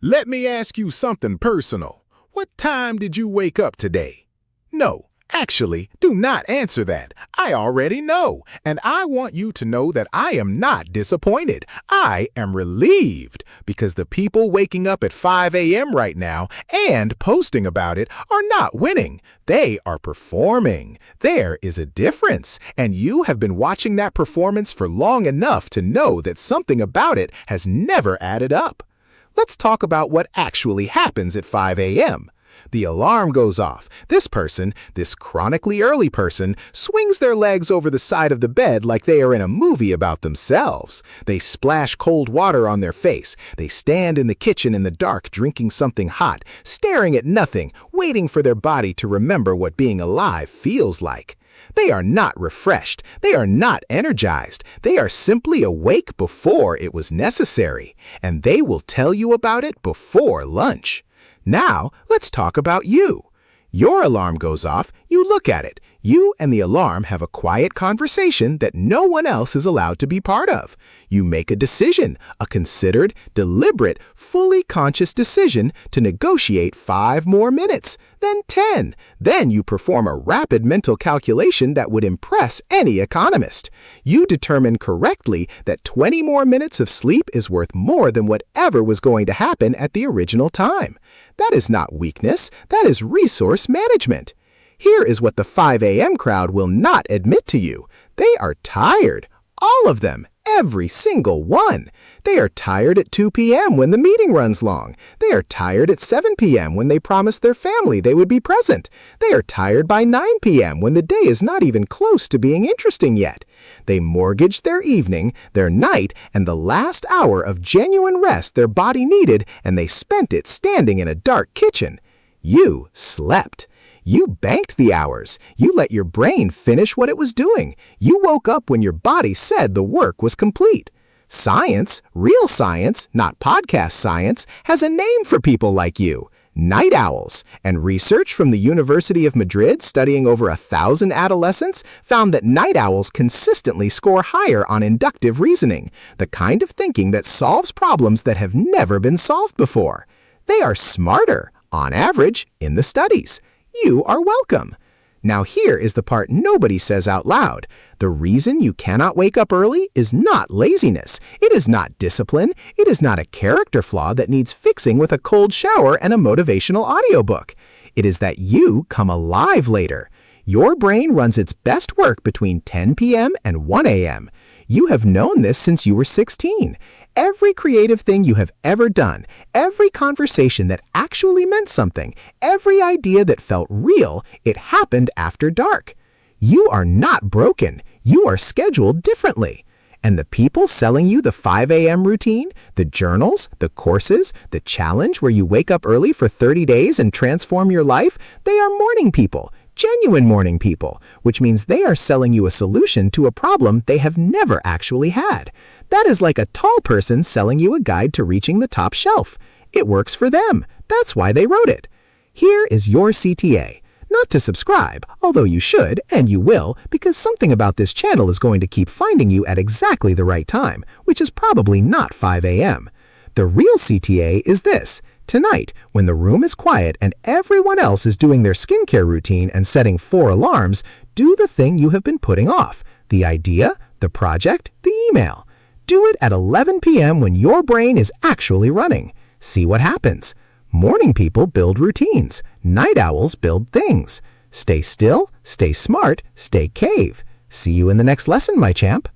Let me ask you something personal. What time did you wake up today? No, actually, do not answer that. I already know, and I want you to know that I am not disappointed. I am relieved because the people waking up at 5 a.m. right now and posting about it are not winning. They are performing. There is a difference, and you have been watching that performance for long enough to know that something about it has never added up. Let's talk about what actually happens at 5 a.m. The alarm goes off. This person, this chronically early person, swings their legs over the side of the bed like they are in a movie about themselves. They splash cold water on their face. They stand in the kitchen in the dark drinking something hot, staring at nothing, waiting for their body to remember what being alive feels like. They are not refreshed. They are not energized. They are simply awake before it was necessary, and they will tell you about it before lunch. Now, let's talk about you. Your alarm goes off, you look at it. You and the alarm have a quiet conversation that no one else is allowed to be part of. You make a decision, a considered, deliberate, fully conscious decision to negotiate 5 more minutes, then 10. Then you perform a rapid mental calculation that would impress any economist. You determine correctly that 20 more minutes of sleep is worth more than whatever was going to happen at the original time. That is not weakness, that is resource management. Here is what the 5 a.m. crowd will not admit to you. They are tired. All of them. Every single one. They are tired at 2 p.m. when the meeting runs long. They are tired at 7 p.m. when they promised their family they would be present. They are tired by 9 p.m. when the day is not even close to being interesting yet. They mortgaged their evening, their night, and the last hour of genuine rest their body needed, and they spent it standing in a dark kitchen. You slept. You banked the hours. You let your brain finish what it was doing. You woke up when your body said the work was complete. Science, real science, not podcast science, has a name for people like you. Night owls. And research from the University of Madrid studying over 1,000 adolescents found that night owls consistently score higher on inductive reasoning, the kind of thinking that solves problems that have never been solved before. They are smarter, on average, in the studies. You are welcome. Now here is the part nobody says out loud. The reason you cannot wake up early is not laziness. It is not discipline. It is not a character flaw that needs fixing with a cold shower and a motivational audiobook. It is that you come alive later. Your brain runs its best work between 10 p.m. and 1 a.m. You have known this since you were 16. Every creative thing you have ever done, every conversation that actually meant something, every idea that felt real, it happened after dark. You are not broken. You are scheduled differently. And the people selling you the 5 a.m. routine, the journals, the courses, the challenge where you wake up early for 30 days and transform your life, they are morning people. Genuine morning people, which means they are selling you a solution to a problem they have never actually had. That is like a tall person selling you a guide to reaching the top shelf. It works for them. That's why they wrote it. Here is your CTA. Not to subscribe, although you should, and you will, because something about this channel is going to keep finding you at exactly the right time, which is probably not 5 a.m. The real CTA is this. Tonight, when the room is quiet and everyone else is doing their skincare routine and setting 4 alarms, do the thing you have been putting off. The idea, the project, the email. Do it at 11 p.m. when your brain is actually running. See what happens. Morning people build routines. Night owls build things. Stay still, stay smart, stay cave. See you in the next lesson, my champ.